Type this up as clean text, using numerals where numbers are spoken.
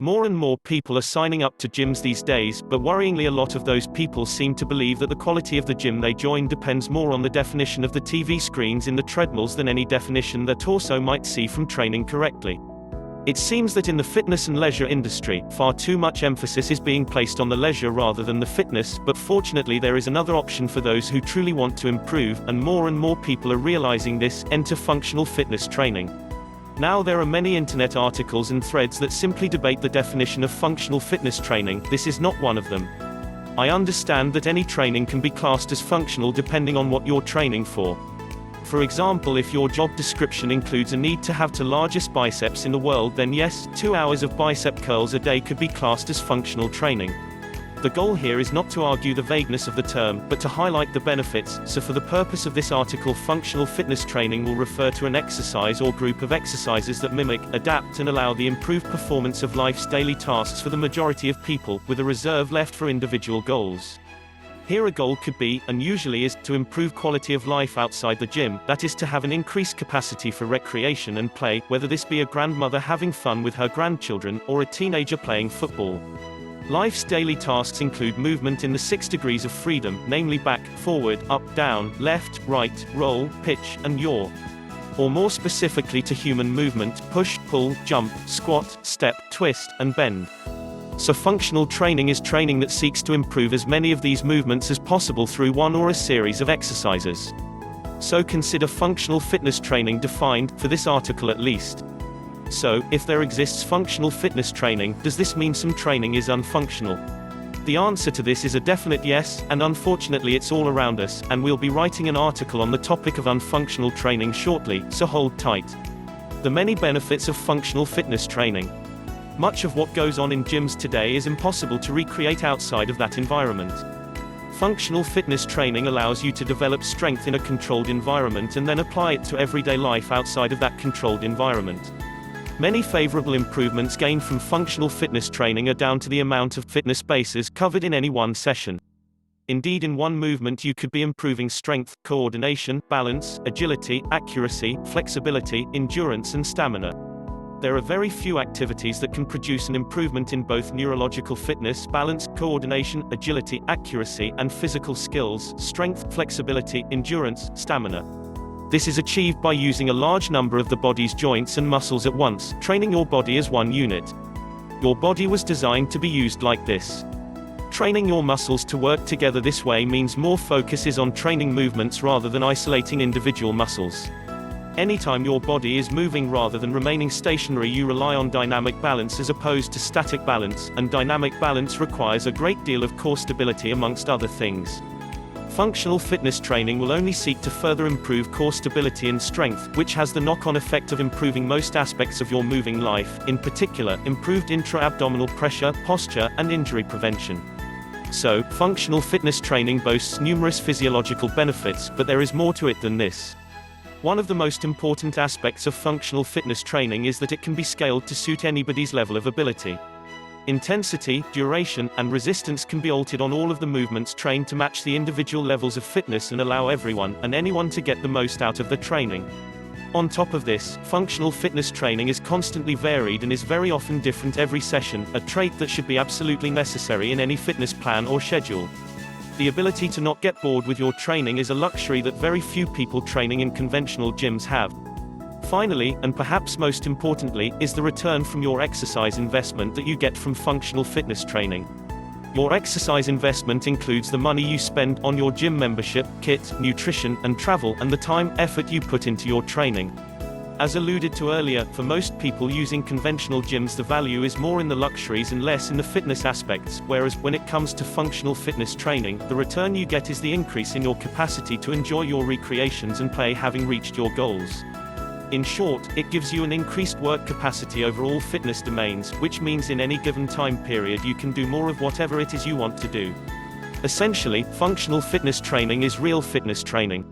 More and more people are signing up to gyms these days, but worryingly a lot of those people seem to believe that the quality of the gym they join depends more on the definition of the TV screens in the treadmills than any definition their torso might see from training correctly. It seems that in the fitness and leisure industry, far too much emphasis is being placed on the leisure rather than the fitness, but fortunately there is another option for those who truly want to improve, and more people are realizing this: enter functional fitness training. Now there are many internet articles and threads that simply debate the definition of functional fitness training. This is not one of them. I understand that any training can be classed as functional depending on what you're training for. For example, if your job description includes a need to have the largest biceps in the world, then yes, 2 hours of bicep curls a day could be classed as functional training. The goal here is not to argue the vagueness of the term, but to highlight the benefits, so for the purpose of this article, functional fitness training will refer to an exercise or group of exercises that mimic, adapt and allow the improved performance of life's daily tasks for the majority of people, with a reserve left for individual goals. Here a goal could be, and usually is, to improve quality of life outside the gym, that is to have an increased capacity for recreation and play, whether this be a grandmother having fun with her grandchildren, or a teenager playing football. Life's daily tasks include movement in the 6 degrees of freedom, namely back, forward, up, down, left, right, roll, pitch, and yaw. Or more specifically to human movement, push, pull, jump, squat, step, twist, and bend. So functional training is training that seeks to improve as many of these movements as possible through one or a series of exercises. So consider functional fitness training defined, for this article at least. So, if there exists functional fitness training, does this mean some training is unfunctional? The answer to this is a definite yes, and unfortunately it's all around us, and we'll be writing an article on the topic of unfunctional training shortly, so hold tight. The many benefits of functional fitness training. Much of what goes on in gyms today is impossible to recreate outside of that environment. Functional fitness training allows you to develop strength in a controlled environment and then apply it to everyday life outside of that controlled environment. Many favorable improvements gained from functional fitness training are down to the amount of fitness bases covered in any one session. Indeed, in one movement you could be improving strength, coordination, balance, agility, accuracy, flexibility, endurance and stamina. There are very few activities that can produce an improvement in both neurological fitness, balance, coordination, agility, accuracy, and physical skills, strength, flexibility, endurance, stamina. This is achieved by using a large number of the body's joints and muscles at once, training your body as one unit. Your body was designed to be used like this. Training your muscles to work together this way means more focus is on training movements rather than isolating individual muscles. Anytime your body is moving rather than remaining stationary, you rely on dynamic balance as opposed to static balance, and dynamic balance requires a great deal of core stability amongst other things. Functional fitness training will only seek to further improve core stability and strength, which has the knock-on effect of improving most aspects of your moving life, in particular, improved intra-abdominal pressure, posture, and injury prevention. So, functional fitness training boasts numerous physiological benefits, but there is more to it than this. One of the most important aspects of functional fitness training is that it can be scaled to suit anybody's level of ability. Intensity, duration, and resistance can be altered on all of the movements trained to match the individual levels of fitness and allow everyone and anyone to get the most out of the training. On top of this, functional fitness training is constantly varied and is very often different every session, a trait that should be absolutely necessary in any fitness plan or schedule. The ability to not get bored with your training is a luxury that very few people training in conventional gyms have. Finally, and perhaps most importantly, is the return from your exercise investment that you get from functional fitness training. Your exercise investment includes the money you spend on your gym membership, kit, nutrition, and travel, and the time, effort you put into your training. As alluded to earlier, for most people using conventional gyms, the value is more in the luxuries and less in the fitness aspects, whereas, when it comes to functional fitness training, the return you get is the increase in your capacity to enjoy your recreations and play having reached your goals. In short, it gives you an increased work capacity over all fitness domains, which means in any given time period you can do more of whatever it is you want to do. Essentially, functional fitness training is real fitness training.